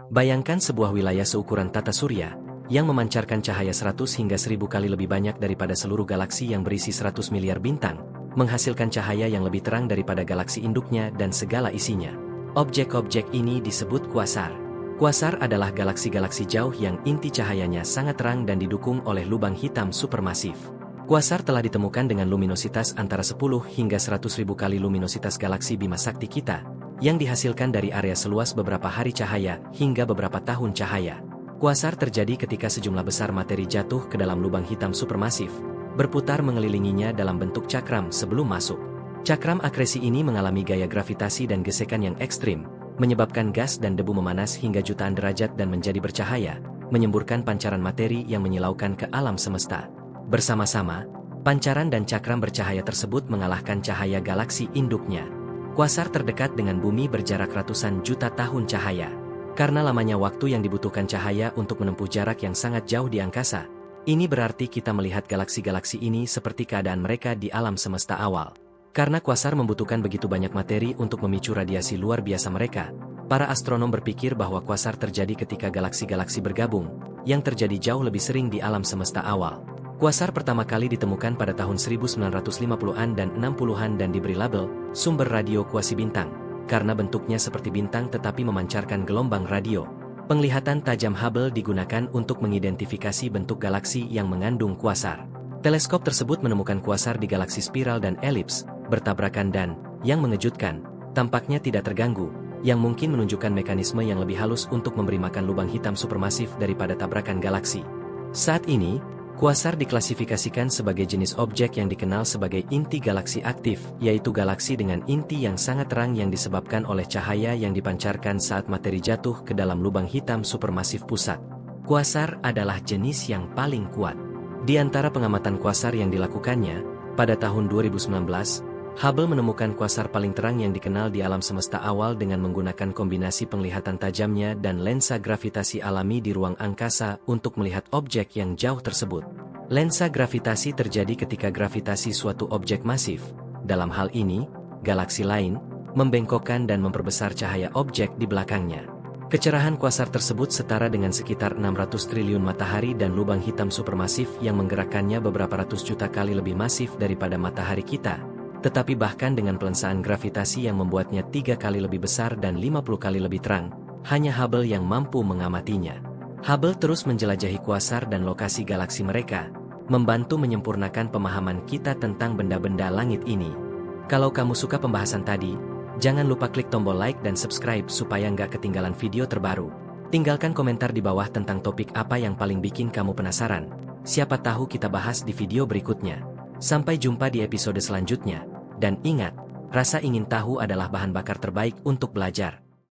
Bayangkan sebuah wilayah seukuran tata surya, yang memancarkan cahaya 100 hingga 1000 kali lebih banyak daripada seluruh galaksi yang berisi 100 miliar bintang, menghasilkan cahaya yang lebih terang daripada galaksi induknya dan segala isinya. Objek-objek ini disebut kuasar. Kuasar adalah galaksi-galaksi jauh yang inti cahayanya sangat terang dan didukung oleh lubang hitam supermasif. Kuasar telah ditemukan dengan luminositas antara 10 hingga 100.000 kali luminositas galaksi Bima Sakti kita, yang dihasilkan dari area seluas beberapa hari cahaya hingga beberapa tahun cahaya. Kuasar terjadi ketika sejumlah besar materi jatuh ke dalam lubang hitam supermasif, berputar mengelilinginya dalam bentuk cakram sebelum masuk. Cakram akresi ini mengalami gaya gravitasi dan gesekan yang ekstrim, menyebabkan gas dan debu memanas hingga jutaan derajat dan menjadi bercahaya, menyemburkan pancaran materi yang menyilaukan ke alam semesta. Bersama-sama, pancaran dan cakram bercahaya tersebut mengalahkan cahaya galaksi induknya. Kuasar terdekat dengan bumi berjarak ratusan juta tahun cahaya. Karena lamanya waktu yang dibutuhkan cahaya untuk menempuh jarak yang sangat jauh di angkasa, ini berarti kita melihat galaksi-galaksi ini seperti keadaan mereka di alam semesta awal. Karena kuasar membutuhkan begitu banyak materi untuk memicu radiasi luar biasa mereka, para astronom berpikir bahwa kuasar terjadi ketika galaksi-galaksi bergabung, yang terjadi jauh lebih sering di alam semesta awal. Kuasar pertama kali ditemukan pada tahun 1950-an dan 60-an dan diberi label sumber radio kuasi bintang, karena bentuknya seperti bintang tetapi memancarkan gelombang radio. Penglihatan tajam Hubble digunakan untuk mengidentifikasi bentuk galaksi yang mengandung kuasar. Teleskop tersebut menemukan kuasar di galaksi spiral dan elips, bertabrakan dan, yang mengejutkan, tampaknya tidak terganggu, yang mungkin menunjukkan mekanisme yang lebih halus untuk memberi makan lubang hitam supermasif daripada tabrakan galaksi. Saat ini, kuasar diklasifikasikan sebagai jenis objek yang dikenal sebagai inti galaksi aktif, yaitu galaksi dengan inti yang sangat terang yang disebabkan oleh cahaya yang dipancarkan saat materi jatuh ke dalam lubang hitam supermasif pusat. Kuasar adalah jenis yang paling kuat. Di antara pengamatan kuasar yang dilakukannya, pada tahun 2019, Hubble menemukan kuasar paling terang yang dikenal di alam semesta awal dengan menggunakan kombinasi penglihatan tajamnya dan lensa gravitasi alami di ruang angkasa untuk melihat objek yang jauh tersebut. Lensa gravitasi terjadi ketika gravitasi suatu objek masif, dalam hal ini, galaksi lain, membengkokkan dan memperbesar cahaya objek di belakangnya. Kecerahan kuasar tersebut setara dengan sekitar 600 triliun matahari dan lubang hitam supermasif yang menggerakkannya beberapa ratus juta kali lebih masif daripada matahari kita. Tetapi bahkan dengan pelensaan gravitasi yang membuatnya 3 kali lebih besar dan 50 kali lebih terang, hanya Hubble yang mampu mengamatinya. Hubble terus menjelajahi kuasar dan lokasi galaksi mereka, membantu menyempurnakan pemahaman kita tentang benda-benda langit ini. Kalau kamu suka pembahasan tadi, jangan lupa klik tombol like dan subscribe supaya nggak ketinggalan video terbaru. Tinggalkan komentar di bawah tentang topik apa yang paling bikin kamu penasaran. Siapa tahu kita bahas di video berikutnya. Sampai jumpa di episode selanjutnya. Dan ingat, rasa ingin tahu adalah bahan bakar terbaik untuk belajar.